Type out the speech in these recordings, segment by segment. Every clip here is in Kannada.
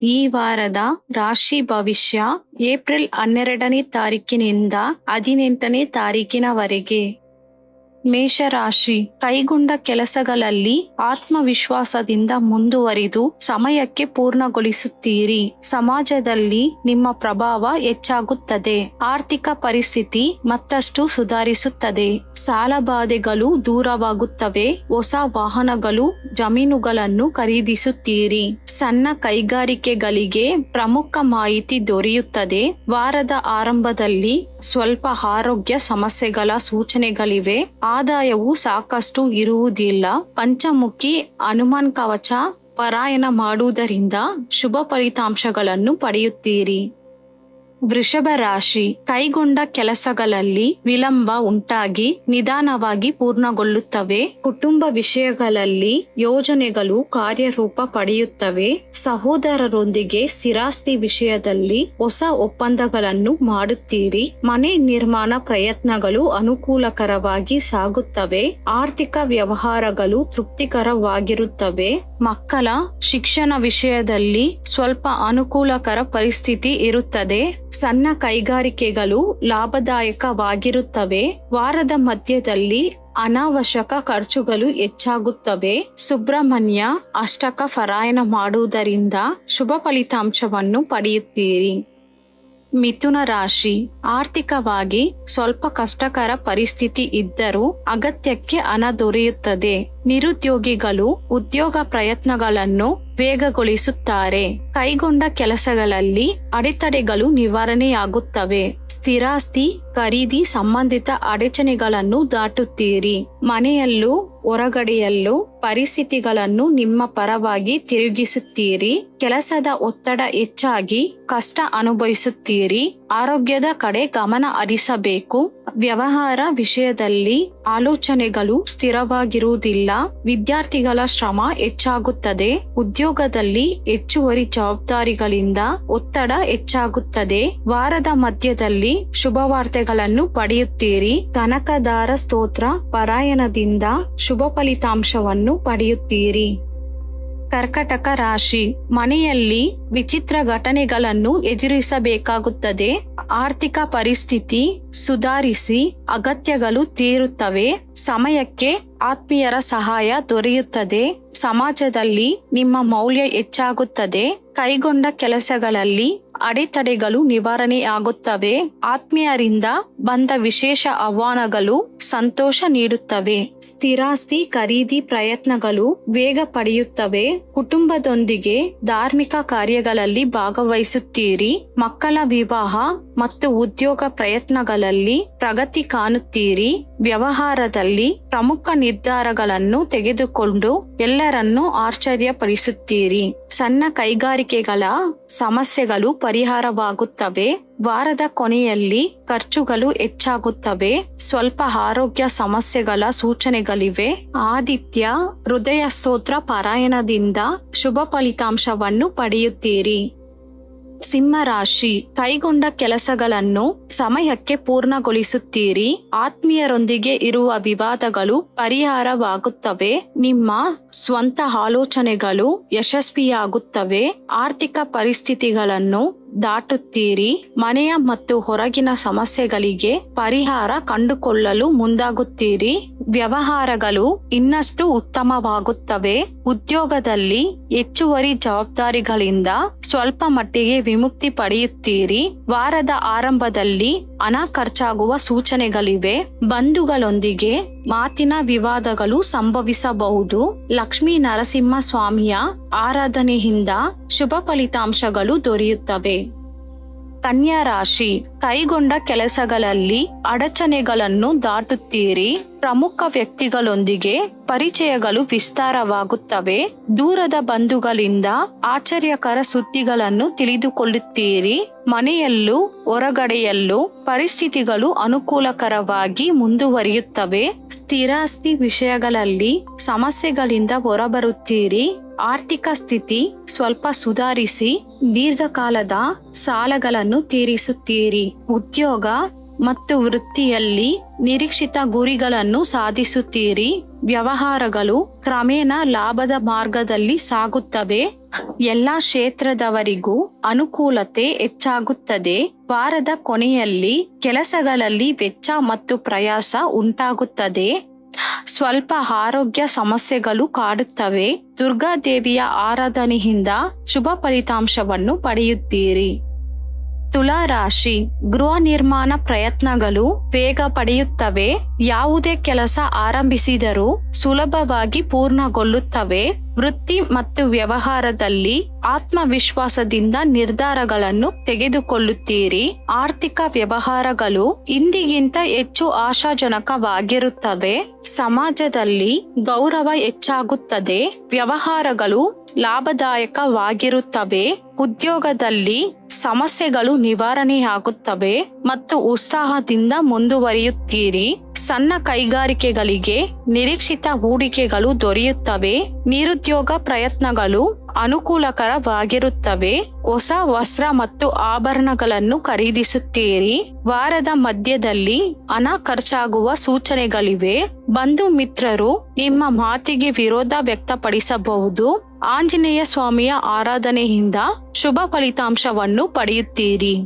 ಈ ವಾರದ ರಾಶಿ ಭವಿಷ್ಯ ಏಪ್ರಿಲ್ 12ನೇ ತಾರೀಕಿನಿಂದ 18ನೇ ತಾರೀಕಿನವರೆಗೆ. ಮೇಷರಾಶಿ, ಕೈಗೊಂಡ ಕೆಲಸಗಳಲ್ಲಿ ಆತ್ಮವಿಶ್ವಾಸದಿಂದ ಮುಂದುವರಿದು ಸಮಯಕ್ಕೆ ಪೂರ್ಣಗೊಳಿಸುತ್ತೀರಿ. ಸಮಾಜದಲ್ಲಿ ನಿಮ್ಮ ಪ್ರಭಾವ ಹೆಚ್ಚಾಗುತ್ತದೆ. ಆರ್ಥಿಕ ಪರಿಸ್ಥಿತಿ ಮತ್ತಷ್ಟು ಸುಧಾರಿಸುತ್ತದೆ. ಸಾಲಬಾಧೆಗಳು ದೂರವಾಗುತ್ತವೆ. ಹೊಸ ವಾಹನಗಳು, ಜಮೀನುಗಳನ್ನು ಖರೀದಿಸುತ್ತೀರಿ. ಸಣ್ಣ ಕೈಗಾರಿಕೆಗಳಿಗೆ ಪ್ರಮುಖ ಮಾಹಿತಿ ದೊರೆಯುತ್ತದೆ. ವಾರದ ಆರಂಭದಲ್ಲಿ ಸ್ವಲ್ಪ ಆರೋಗ್ಯ ಸಮಸ್ಯೆಗಳ ಸೂಚನೆಗಳಿವೆ. ಆದಾಯವು ಸಾಕಷ್ಟು ಇರುವುದಿಲ್ಲ. ಪಂಚಮುಖಿ ಹನುಮಾನ್ ಕವಚ ಪಾರಾಯಣ ಮಾಡುವುದರಿಂದ ಶುಭ ಫಲಿತಾಂಶಗಳನ್ನು ಪಡೆಯುತ್ತೀರಿ. ವೃಷಭ ರಾಶಿ, ಕೈಗೊಂಡ ಕೆಲಸಗಳಲ್ಲಿ ವಿಳಂಬ ಉಂಟಾಗಿ ನಿಧಾನವಾಗಿ ಪೂರ್ಣಗೊಳ್ಳುತ್ತವೆ. ಕುಟುಂಬ ವಿಷಯಗಳಲ್ಲಿ ಯೋಜನೆಗಳು ಕಾರ್ಯರೂಪ ಪಡೆಯುತ್ತವೆ. ಸಹೋದರರೊಂದಿಗೆ ಸ್ಥಿರಾಸ್ತಿ ವಿಷಯದಲ್ಲಿ ಹೊಸ ಒಪ್ಪಂದಗಳನ್ನು ಮಾಡುತ್ತೀರಿ. ಮನೆ ನಿರ್ಮಾಣ ಪ್ರಯತ್ನಗಳು ಅನುಕೂಲಕರವಾಗಿ ಸಾಗುತ್ತವೆ. ಆರ್ಥಿಕ ವ್ಯವಹಾರಗಳು ತೃಪ್ತಿಕರವಾಗಿರುತ್ತವೆ. ಮಕ್ಕಳ ಶಿಕ್ಷಣ ವಿಷಯದಲ್ಲಿ ಸ್ವಲ್ಪ ಅನುಕೂಲಕರ ಪರಿಸ್ಥಿತಿ ಇರುತ್ತದೆ. ಸಣ್ಣ ಕೈಗಾರಿಕೆಗಳು ಲಾಭದಾಯಕವಾಗಿರುತ್ತವೆ. ವಾರದ ಮಧ್ಯದಲ್ಲಿ ಅನಾವಶ್ಯಕ ಖರ್ಚುಗಳು ಹೆಚ್ಚಾಗುತ್ತವೆ. ಸುಬ್ರಹ್ಮಣ್ಯ ಅಷ್ಟಕ ಪಾರಾಯಣ ಮಾಡುವುದರಿಂದ ಶುಭ ಫಲಿತಾಂಶವನ್ನು ಪಡೆಯುತ್ತೀರಿ. ಮಿಥುನ ರಾಶಿ, ಆರ್ಥಿಕವಾಗಿ ಸ್ವಲ್ಪ ಕಷ್ಟಕರ ಪರಿಸ್ಥಿತಿ ಇದ್ದರೂ ಅಗತ್ಯಕ್ಕೆ ಹಣ ದೊರೆಯುತ್ತದೆ. ನಿರುದ್ಯೋಗಿಗಳು ಉದ್ಯೋಗ ಪ್ರಯತ್ನಗಳನ್ನು ವೇಗಗೊಳಿಸುತ್ತಾರೆ. ಕೈಗೊಂಡ ಕೆಲಸಗಳಲ್ಲಿ ಅಡೆತಡೆಗಳು ನಿವಾರಣೆಯಾಗುತ್ತವೆ. ಸ್ಥಿರಾಸ್ತಿ ಖರೀದಿ ಸಂಬಂಧಿತ ಅಡಚಣೆಗಳನ್ನು ದಾಟುತ್ತೀರಿ. ಮನೆಯಲ್ಲೂ ಹೊರಗಡೆಯಲ್ಲೂ ಪರಿಸ್ಥಿತಿಗಳನ್ನು ನಿಮ್ಮ ಪರವಾಗಿ ತಿರುಗಿಸುತ್ತೀರಿ. ಕೆಲಸದ ಒತ್ತಡ ಹೆಚ್ಚಾಗಿ ಕಷ್ಟ ಅನುಭವಿಸುತ್ತೀರಿ. ಆರೋಗ್ಯದ ಕಡೆ ಗಮನ ಹರಿಸಬೇಕು. ವ್ಯವಹಾರ ವಿಷಯದಲ್ಲಿ ಆಲೋಚನೆಗಳು ಸ್ಥಿರವಾಗಿರುವುದಿಲ್ಲ. ವಿದ್ಯಾರ್ಥಿಗಳ ಶ್ರಮ ಹೆಚ್ಚಾಗುತ್ತದೆ. ಉದ್ಯೋಗದಲ್ಲಿ ಹೆಚ್ಚುವರಿ ಜವಾಬ್ದಾರಿಗಳಿಂದ ಒತ್ತಡ ಹೆಚ್ಚಾಗುತ್ತದೆ. ವಾರದ ಮಧ್ಯದಲ್ಲಿ ಶುಭವಾರ್ತೆಗಳನ್ನು ಪಡೆಯುತ್ತೀರಿ. ಕನಕದಾರ ಸ್ತೋತ್ರ ಪಾರಾಯಣದಿಂದ ಶುಭ ಫಲಿತಾಂಶವನ್ನು ಪಡೆಯುತ್ತೀರಿ. ಕರ್ಕಟಕ ರಾಶಿ, ಮನೆಯಲ್ಲಿ ವಿಚಿತ್ರ ಘಟನೆಗಳನ್ನು ಎದುರಿಸಬೇಕಾಗುತ್ತದೆ. ಆರ್ಥಿಕ ಪರಿಸ್ಥಿತಿ ಸುಧಾರಿಸಿ ಅಗತ್ಯಗಳು ತೀರುತ್ತವೆ. ಸಮಯಕ್ಕೆ ಆತ್ಮೀಯರ ಸಹಾಯ ದೊರೆಯುತ್ತದೆ. ಸಮಾಜದಲ್ಲಿ ನಿಮ್ಮ ಮೌಲ್ಯ ಹೆಚ್ಚಾಗುತ್ತದೆ. ಕೈಗೊಂಡ ಕೆಲಸಗಳಲ್ಲಿ ಅಡೆತಡೆಗಳು ನಿವಾರಣೆಯಾಗುತ್ತವೆ. ಆತ್ಮೀಯರಿಂದ ಬಂದ ವಿಶೇಷ ಆಹ್ವಾನಗಳು ಸಂತೋಷ ನೀಡುತ್ತವೆ. ಸ್ಥಿರಾಸ್ತಿ ಖರೀದಿ ಪ್ರಯತ್ನಗಳು ವೇಗ ಪಡೆಯುತ್ತವೆ. ಕುಟುಂಬದೊಂದಿಗೆ ಧಾರ್ಮಿಕ ಕಾರ್ಯಗಳಲ್ಲಿ ಭಾಗವಹಿಸುತ್ತೀರಿ. ಮಕ್ಕಳ ವಿವಾಹ ಮತ್ತು ಉದ್ಯೋಗ ಪ್ರಯತ್ನಗಳಲ್ಲಿ ಪ್ರಗತಿ ಕಾಣುತ್ತೀರಿ. ವ್ಯವಹಾರದಲ್ಲಿ ಪ್ರಮುಖ ನಿರ್ಧಾರಗಳನ್ನು ತೆಗೆದುಕೊಂಡು ಎಲ್ಲರನ್ನೂ ಆಶ್ಚರ್ಯಪಡಿಸುತ್ತೀರಿ. ಸಣ್ಣ ಕೈಗಾರಿಕೆಗಳ ಸಮಸ್ಯೆಗಳು ಪರಿಹಾರವಾಗುತ್ತವೆ. ವಾರದ ಕೊನೆಯಲ್ಲಿ ಖರ್ಚುಗಳು ಹೆಚ್ಚಾಗುತ್ತವೆ. ಸ್ವಲ್ಪ ಆರೋಗ್ಯ ಸಮಸ್ಯೆಗಳ ಸೂಚನೆಗಳಿವೆ. ಆದಿತ್ಯ ಹೃದಯ ಸ್ತೋತ್ರ ಪಾರಾಯಣದಿಂದ ಶುಭ ಫಲಿತಾಂಶವನ್ನು ಪಡೆಯುತ್ತೀರಿ. ಸಿಂಹರಾಶಿ, ಕೈಗೊಂಡ ಕೆಲಸಗಳನ್ನು ಸಮಯಕ್ಕೆ ಪೂರ್ಣಗೊಳಿಸುತ್ತೀರಿ. ಆತ್ಮೀಯರೊಂದಿಗೆ ಇರುವ ವಿವಾದಗಳು ಪರಿಹಾರವಾಗುತ್ತವೆ. ನಿಮ್ಮ ಸ್ವಂತ ಆಲೋಚನೆಗಳು ಯಶಸ್ವಿಯಾಗುತ್ತವೆ. ಆರ್ಥಿಕ ಪರಿಸ್ಥಿತಿಗಳನ್ನು ದಾಟುತ್ತೀರಿ. ಮನೆಯ ಮತ್ತು ಹೊರಗಿನ ಸಮಸ್ಯೆಗಳಿಗೆ ಪರಿಹಾರ ಕಂಡುಕೊಳ್ಳಲು ಮುಂದಾಗುತ್ತೀರಿ. ವ್ಯವಹಾರಗಳು ಇನ್ನಷ್ಟು ಉತ್ತಮವಾಗುತ್ತವೆ. ಉದ್ಯೋಗದಲ್ಲಿ ಹೆಚ್ಚುವರಿ ಜವಾಬ್ದಾರಿಗಳಿಂದ ಸ್ವಲ್ಪ ಮಟ್ಟಿಗೆ ವಿಮುಕ್ತಿ ಪಡೆಯುತ್ತೀರಿ. ವಾರದ ಆರಂಭದಲ್ಲಿ ಹಣ ಖರ್ಚಾಗುವ ಸೂಚನೆಗಳಿವೆ. ಬಂಧುಗಳೊಂದಿಗೆ ಮಾತಿನ ವಿವಾದಗಳು ಸಂಭವಿಸಬಹುದು. ಲಕ್ಷ್ಮೀ ನರಸಿಂಹ ಸ್ವಾಮಿಯ ಆರಾಧನೆಯಿಂದ ಶುಭ ಫಲಿತಾಂಶಗಳು ದೊರೆಯುತ್ತವೆ. ಕನ್ಯಾ ರಾಶಿ, ಕೈಗೊಂಡ ಕೆಲಸಗಳಲ್ಲಿ ಅಡಚಣೆಗಳನ್ನು ದಾಟುತ್ತೀರಿ. ಪ್ರಮುಖ ವ್ಯಕ್ತಿಗಳೊಂದಿಗೆ ಪರಿಚಯಗಳು ವಿಸ್ತಾರವಾಗುತ್ತವೆ. ದೂರದ ಬಂಧುಗಳಿಂದ ಆಶ್ಚರ್ಯಕರ ಸುದ್ದಿಗಳನ್ನು ತಿಳಿದುಕೊಳ್ಳುತ್ತೀರಿ. ಮನೆಯಲ್ಲೂ ಹೊರಗಡೆಯಲ್ಲೂ ಪರಿಸ್ಥಿತಿಗಳು ಅನುಕೂಲಕರವಾಗಿ ಮುಂದುವರಿಯುತ್ತವೆ. ಸ್ಥಿರಾಸ್ತಿ ವಿಷಯಗಳಲ್ಲಿ ಸಮಸ್ಯೆಗಳಿಂದ ಹೊರಬರುತ್ತೀರಿ. ಆರ್ಥಿಕ ಸ್ಥಿತಿ ಸ್ವಲ್ಪ ಸುಧಾರಿಸಿ ದೀರ್ಘಕಾಲದ ಸಾಲಗಳನ್ನು ತೀರಿಸುತ್ತೀರಿ. ಉದ್ಯೋಗ ಮತ್ತು ವೃತ್ತಿಯಲ್ಲಿ ನಿರೀಕ್ಷಿತ ಗುರಿಗಳನ್ನು ಸಾಧಿಸುತ್ತೀರಿ. ವ್ಯವಹಾರಗಳು ಕ್ರಮೇಣ ಲಾಭದ ಮಾರ್ಗದಲ್ಲಿ ಸಾಗುತ್ತವೆ. ಎಲ್ಲ ಕ್ಷೇತ್ರದವರಿಗೂ ಅನುಕೂಲತೆ ಹೆಚ್ಚಾಗುತ್ತದೆ. ವಾರದ ಕೊನೆಯಲ್ಲಿ ಕೆಲಸಗಳಲ್ಲಿ ವೆಚ್ಚ ಮತ್ತು ಪ್ರಯಾಸ ಉಂಟಾಗುತ್ತದೆ. ಸ್ವಲ್ಪ ಆರೋಗ್ಯ ಸಮಸ್ಯೆಗಳು ಕಾಡುತ್ತವೆ. ದುರ್ಗಾದೇವಿಯ ಆರಾಧನೆಯಿಂದ ಶುಭ ಫಲಿತಾಂಶವನ್ನು ಪಡೆಯುತ್ತೀರಿ. ತುಲಾ ರಾಶಿ, ಗೃಹ ನಿರ್ಮಾಣ ಪ್ರಯತ್ನಗಳು ವೇಗ ಪಡೆಯುತ್ತವೆ. ಯಾವುದೇ ಕೆಲಸ ಆರಂಭಿಸಿದರೂ ಸುಲಭವಾಗಿ ಪೂರ್ಣಗೊಳ್ಳುತ್ತವೆ. ವೃತ್ತಿ ಮತ್ತು ವ್ಯವಹಾರದಲ್ಲಿ ಆತ್ಮವಿಶ್ವಾಸದಿಂದ ನಿರ್ಧಾರಗಳನ್ನು ತೆಗೆದುಕೊಳ್ಳುತ್ತೀರಿ. ಆರ್ಥಿಕ ವ್ಯವಹಾರಗಳು ಇಂದಿಗಿಂತ ಹೆಚ್ಚು ಆಶಾಜನಕವಾಗಿರುತ್ತವೆ. ಸಮಾಜದಲ್ಲಿ ಗೌರವ ಹೆಚ್ಚಾಗುತ್ತದೆ. ವ್ಯವಹಾರಗಳು ಲಾಭದಾಯಕವಾಗಿರುತ್ತವೆ. ಉದ್ಯೋಗದಲ್ಲಿ ಸಮಸ್ಯೆಗಳು ನಿವಾರಣೆಯಾಗುತ್ತವೆ ಮತ್ತು ಉತ್ಸಾಹದಿಂದ ಮುಂದುವರಿಯುತ್ತೀರಿ. ಸಣ್ಣ ಕೈಗಾರಿಕೆಗಳಿಗೆ ನಿರೀಕ್ಷಿತ ಹೂಡಿಕೆಗಳು ದೊರೆಯುತ್ತವೆ. ನಿರುದ್ಯೋಗ ಪ್ರಯತ್ನಗಳು ಅನುಕೂಲಕರವಾಗಿರುತ್ತವೆ. ಹೊಸ ವಸ್ತ್ರ ಮತ್ತು ಆಭರಣಗಳನ್ನು ಖರೀದಿಸುತ್ತೀರಿ. ವಾರದ ಮಧ್ಯದಲ್ಲಿ ಹಣ ಖರ್ಚಾಗುವ ಸೂಚನೆಗಳಿವೆ. ಬಂಧು ಮಿತ್ರರು ನಿಮ್ಮ ಮಾತಿಗೆ ವಿರೋಧ ವ್ಯಕ್ತಪಡಿಸಬಹುದು. ಆಂಜನೇಯ ಸ್ವಾಮಿಯ ಆರಾಧನೆಯಿಂದ ಶುಭ ಫಲಿತಾಂಶವನ್ನು ಪಡೆಯುತ್ತೀರಿ.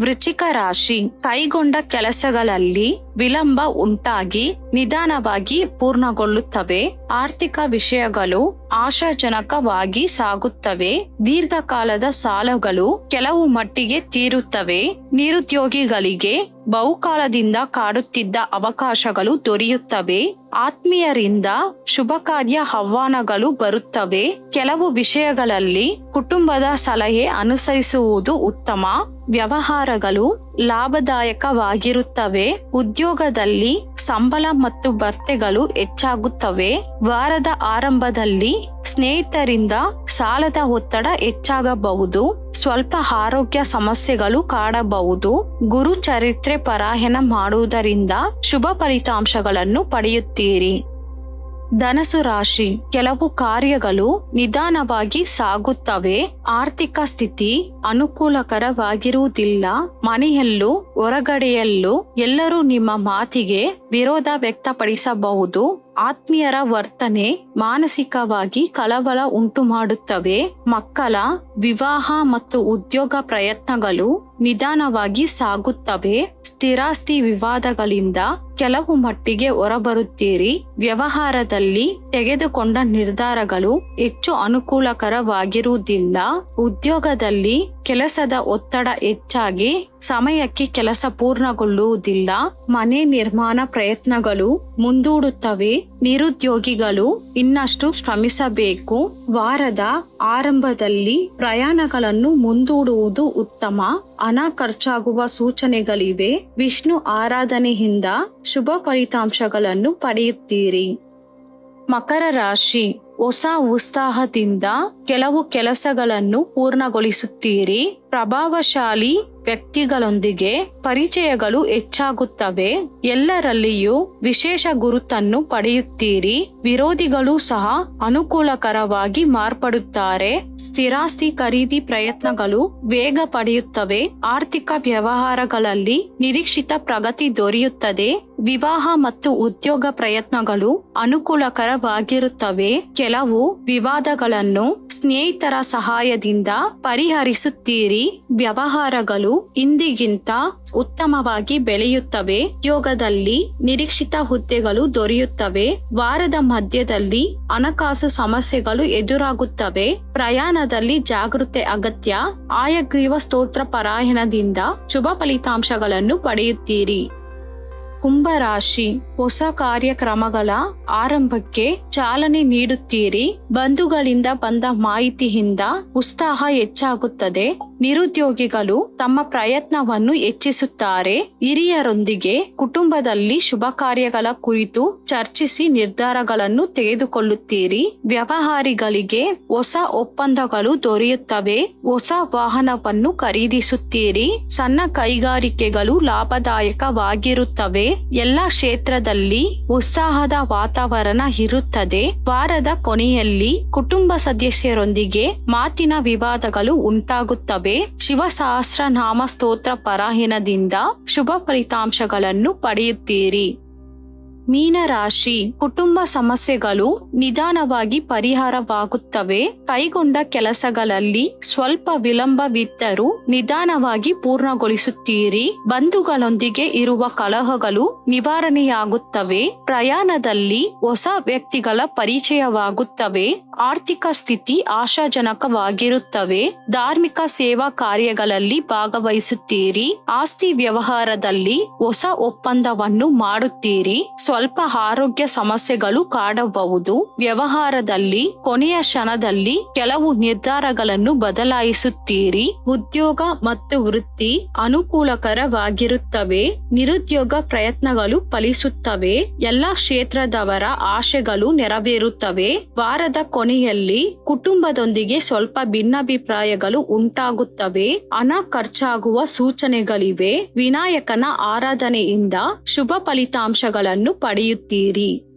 ವೃಶ್ಚಿಕ ರಾಶಿ, ಕೈಗೊಂಡ ಕೆಲಸಗಳಲ್ಲಿ ವಿಳಂಬ ಉಂಟಾಗಿ ನಿಧಾನವಾಗಿ ಪೂರ್ಣಗೊಳ್ಳುತ್ತವೆ. ಆರ್ಥಿಕ ವಿಷಯಗಳು ಆಶಾಜನಕವಾಗಿ ಸಾಗುತ್ತವೆ. ದೀರ್ಘಕಾಲದ ಸಾಲಗಳು ಕೆಲವು ಮಟ್ಟಿಗೆ ತೀರುತ್ತವೆ. ನಿರುದ್ಯೋಗಿಗಳಿಗೆ ಬಹುಕಾಲದಿಂದ ಕಾಡುತ್ತಿದ್ದ ಅವಕಾಶಗಳು ದೊರೆಯುತ್ತವೆ. ಆತ್ಮೀಯರಿಂದ ಶುಭ ಕಾರ್ಯ ಆಹ್ವಾನಗಳು ಬರುತ್ತವೆ. ಕೆಲವು ವಿಷಯಗಳಲ್ಲಿ ಕುಟುಂಬದ ಸಲಹೆ ಅನುಸರಿಸುವುದು ಉತ್ತಮ. ವ್ಯವಹಾರಗಳು ಲಾಭದಾಯಕವಾಗಿರುತ್ತವೆ. ಉದ್ಯೋಗದಲ್ಲಿ ಸಂಬಳ ಮತ್ತು ಭತ್ಯೆಗಳು ಹೆಚ್ಚಾಗುತ್ತವೆ. ವಾರದ ಆರಂಭದಲ್ಲಿ ಸ್ನೇಹಿತರಿಂದ ಸಾಲದ ಒತ್ತಡ ಹೆಚ್ಚಾಗಬಹುದು. ಸ್ವಲ್ಪ ಆರೋಗ್ಯ ಸಮಸ್ಯೆಗಳು ಕಾಡಬಹುದು. ಗುರು ಚರಿತ್ರೆ ಪಾರಾಯಣ ಮಾಡುವುದರಿಂದ ಶುಭ ಫಲಿತಾಂಶಗಳನ್ನು ಪಡೆಯುತ್ತೀರಿ. ಧನಸು ರಾಶಿ, ಕೆಲವು ಕಾರ್ಯಗಳು ನಿಧಾನವಾಗಿ ಸಾಗುತ್ತವೆ. ಆರ್ಥಿಕ ಸ್ಥಿತಿ ಅನುಕೂಲಕರವಾಗಿರುವುದಿಲ್ಲ. ಮನೆಯಲ್ಲೂ ಹೊರಗಡೆಯಲ್ಲೂ ಎಲ್ಲರೂ ನಿಮ್ಮ ಮಾತಿಗೆ ವಿರೋಧ ವ್ಯಕ್ತಪಡಿಸಬಹುದು. ಆತ್ಮೀಯರ ವರ್ತನೆ ಮಾನಸಿಕವಾಗಿ ಕಳವಳ ಉಂಟು ಮಾಡುತ್ತವೆ. ಮಕ್ಕಳ ವಿವಾಹ ಮತ್ತು ಉದ್ಯೋಗ ಪ್ರಯತ್ನಗಳು ನಿಧಾನವಾಗಿ ಸಾಗುತ್ತವೆ. ಸ್ಥಿರಾಸ್ತಿ ವಿವಾದಗಳಿಂದ ಕೆಲವು ಮಟ್ಟಿಗೆ ಹೊರಬರುತ್ತೀರಿ. ವ್ಯವಹಾರದಲ್ಲಿ ತೆಗೆದುಕೊಂಡ ನಿರ್ಧಾರಗಳು ಹೆಚ್ಚು ಅನುಕೂಲಕರವಾಗಿರುವುದಿಲ್ಲ. ಉದ್ಯೋಗದಲ್ಲಿ ಕೆಲಸದ ಒತ್ತಡ ಹೆಚ್ಚಾಗಿ ಸಮಯಕ್ಕೆ ಕೆಲಸ ಪೂರ್ಣಗೊಳ್ಳುವುದಿಲ್ಲ. ಮನೆ ನಿರ್ಮಾಣ ಪ್ರಯತ್ನಗಳು ಮುಂದೂಡುತ್ತವೆ. ನಿರುದ್ಯೋಗಿಗಳು ಇನ್ನಷ್ಟು ಶ್ರಮಿಸಬೇಕು. ವಾರದ ಆರಂಭದಲ್ಲಿ ಪ್ರಯಾಣಗಳನ್ನು ಮುಂದೂಡುವುದು ಉತ್ತಮ. ಹಣ ಖರ್ಚಾಗುವ ಸೂಚನೆಗಳಿವೆ. ವಿಷ್ಣು ಆರಾಧನೆಯಿಂದ ಶುಭ ಫಲಿತಾಂಶಗಳನ್ನು ಪಡೆಯುತ್ತೀರಿ. ಮಕರ ರಾಶಿ, ಹೊಸ ಉತ್ಸಾಹದಿಂದ ಕೆಲವು ಕೆಲಸಗಳನ್ನು ಪೂರ್ಣಗೊಳಿಸುತ್ತೀರಿ. ಪ್ರಭಾವಶಾಲಿ ವ್ಯಕ್ತಿಗಳೊಂದಿಗೆ ಪರಿಚಯಗಳು ಹೆಚ್ಚಾಗುತ್ತವೆ. ಎಲ್ಲರಲ್ಲಿಯೂ ವಿಶೇಷ ಗುರುತನ್ನು ಪಡೆಯುತ್ತೀರಿ. ವಿರೋಧಿಗಳು ಸಹ ಅನುಕೂಲಕರವಾಗಿ ಮಾರ್ಪಡುತ್ತಾರೆ. ಸ್ಥಿರಾಸ್ತಿ ಖರೀದಿ ಪ್ರಯತ್ನಗಳು ವೇಗ ಪಡೆಯುತ್ತವೆ. ಆರ್ಥಿಕ ವ್ಯವಹಾರಗಳಲ್ಲಿ ನಿರೀಕ್ಷಿತ ಪ್ರಗತಿ ದೊರೆಯುತ್ತದೆ. ವಿವಾಹ ಮತ್ತು ಉದ್ಯೋಗ ಪ್ರಯತ್ನಗಳು ಅನುಕೂಲಕರವಾಗಿರುತ್ತವೆ. ಕೆಲವು ವಿವಾದಗಳನ್ನು ಸ್ನೇಹಿತರ ಸಹಾಯದಿಂದ ಪರಿಹರಿಸುತ್ತೀರಿ. ವ್ಯವಹಾರಗಳು ಇಂದಿಗಿಂತ ಉತ್ತಮವಾಗಿ ಬೆಳೆಯುತ್ತವೆ. ಉದ್ಯೋಗದಲ್ಲಿ ನಿರೀಕ್ಷಿತ ಹುದ್ದೆಗಳು ದೊರೆಯುತ್ತವೆ. ವಾರದ ಮಧ್ಯದಲ್ಲಿ ಹಣಕಾಸು ಸಮಸ್ಯೆಗಳು ಎದುರಾಗುತ್ತವೆ. ಪ್ರಯಾಣದಲ್ಲಿ ಜಾಗೃತೆ ಅಗತ್ಯ. ಆಯಗ್ರೀವ ಸ್ತೋತ್ರ ಪಾರಾಯಣದಿಂದ ಶುಭ ಫಲಿತಾಂಶಗಳನ್ನು ಪಡೆಯುತ್ತೀರಿ. ಕುಂಭರಾಶಿ, ಹೊಸ ಕಾರ್ಯಕ್ರಮಗಳ ಆರಂಭಕ್ಕೆ ಚಾಲನೆ ನೀಡುತ್ತೀರಿ. ಬಂಧುಗಳಿಂದ ಬಂದ ಮಾಹಿತಿಯಿಂದ ಉತ್ಸಾಹ ಹೆಚ್ಚಾಗುತ್ತದೆ. ನಿರುದ್ಯೋಗಿಗಳು ತಮ್ಮ ಪ್ರಯತ್ನವನ್ನು ಹೆಚ್ಚಿಸುತ್ತಾರೆ. ಹಿರಿಯರೊಂದಿಗೆ ಕುಟುಂಬದಲ್ಲಿ ಶುಭ ಕಾರ್ಯಗಳ ಕುರಿತು ಚರ್ಚಿಸಿ ನಿರ್ಧಾರಗಳನ್ನು ತೆಗೆದುಕೊಳ್ಳುತ್ತೀರಿ. ವ್ಯವಹಾರಿಗಳಿಗೆ ಹೊಸ ಒಪ್ಪಂದಗಳು ದೊರೆಯುತ್ತವೆ. ಹೊಸ ವಾಹನವನ್ನು ಖರೀದಿಸುತ್ತೀರಿ. ಸಣ್ಣ ಕೈಗಾರಿಕೆಗಳು ಲಾಭದಾಯಕವಾಗಿರುತ್ತವೆ. ಎಲ್ಲ ಕ್ಷೇತ್ರದಲ್ಲಿ ಉತ್ಸಾಹದ ವಾತಾವರಣ ಇರುತ್ತದೆ. ವಾರದ ಕೊನೆಯಲ್ಲಿ ಕುಟುಂಬ ಸದಸ್ಯರೊಂದಿಗೆ ಮಾತಿನ ವಿವಾದಗಳು ಉಂಟಾಗುತ್ತವೆ. ಶಿವ ಸಹಸ್ರನಾಮ ಸ್ತೋತ್ರ ಪಾರಾಯಣದಿಂದ ಶುಭ ಫಲಿತಾಂಶಗಳನ್ನು ಪಡೆಯುತ್ತೀರಿ. ಮೀನರಾಶಿ, ಕುಟುಂಬ ಸಮಸ್ಯೆಗಳು ನಿಧಾನವಾಗಿ ಪರಿಹಾರವಾಗುತ್ತವೆ. ಕೈಗೊಂಡ ಕೆಲಸಗಳಲ್ಲಿ ಸ್ವಲ್ಪ ವಿಳಂಬವಿದ್ದರೂ ನಿಧಾನವಾಗಿ ಪೂರ್ಣಗೊಳಿಸುತ್ತೀರಿ. ಬಂಧುಗಳೊಂದಿಗೆ ಇರುವ ಕಲಹಗಳು ನಿವಾರಣೆಯಾಗುತ್ತವೆ. ಪ್ರಯಾಣದಲ್ಲಿ ಹೊಸ ವ್ಯಕ್ತಿಗಳ ಪರಿಚಯವಾಗುತ್ತವೆ. ಆರ್ಥಿಕ ಸ್ಥಿತಿ ಆಶಾಜನಕವಾಗಿರುತ್ತವೆ. ಧಾರ್ಮಿಕ ಸೇವಾ ಕಾರ್ಯಗಳಲ್ಲಿ ಭಾಗವಹಿಸುತ್ತೀರಿ. ಆಸ್ತಿ ವ್ಯವಹಾರದಲ್ಲಿ ಹೊಸ ಒಪ್ಪಂದವನ್ನು ಮಾಡುತ್ತೀರಿ. ಸ್ವಲ್ಪ ಆರೋಗ್ಯ ಸಮಸ್ಯೆಗಳು ಕಾಡಬಹುದು. ವ್ಯವಹಾರದಲ್ಲಿ ಕೊನೆಯ ಕ್ಷಣದಲ್ಲಿ ಕೆಲವು ನಿರ್ಧಾರಗಳನ್ನು ಬದಲಾಯಿಸುತ್ತೀರಿ. ಉದ್ಯೋಗ ಮತ್ತು ವೃತ್ತಿ ಅನುಕೂಲಕರವಾಗಿರುತ್ತವೆ. ನಿರುದ್ಯೋಗ ಪ್ರಯತ್ನಗಳು ಫಲಿಸುತ್ತವೆ. ಎಲ್ಲ ಕ್ಷೇತ್ರದವರ ಆಶೆಗಳು ನೆರವೇರುತ್ತವೆ. ವಾರದ ಕೊನೆಯಲ್ಲಿ ಕುಟುಂಬದೊಂದಿಗೆ ಸ್ವಲ್ಪ ಭಿನ್ನಾಭಿಪ್ರಾಯಗಳು ಉಂಟಾಗುತ್ತವೆ. ಹಣ ಖರ್ಚಾಗುವ ಸೂಚನೆಗಳಿವೆ. ವಿನಾಯಕನ ಆರಾಧನೆಯಿಂದ ಶುಭ ಫಲಿತಾಂಶಗಳನ್ನು ಪಡೆಯುತ್ತೀರಿ.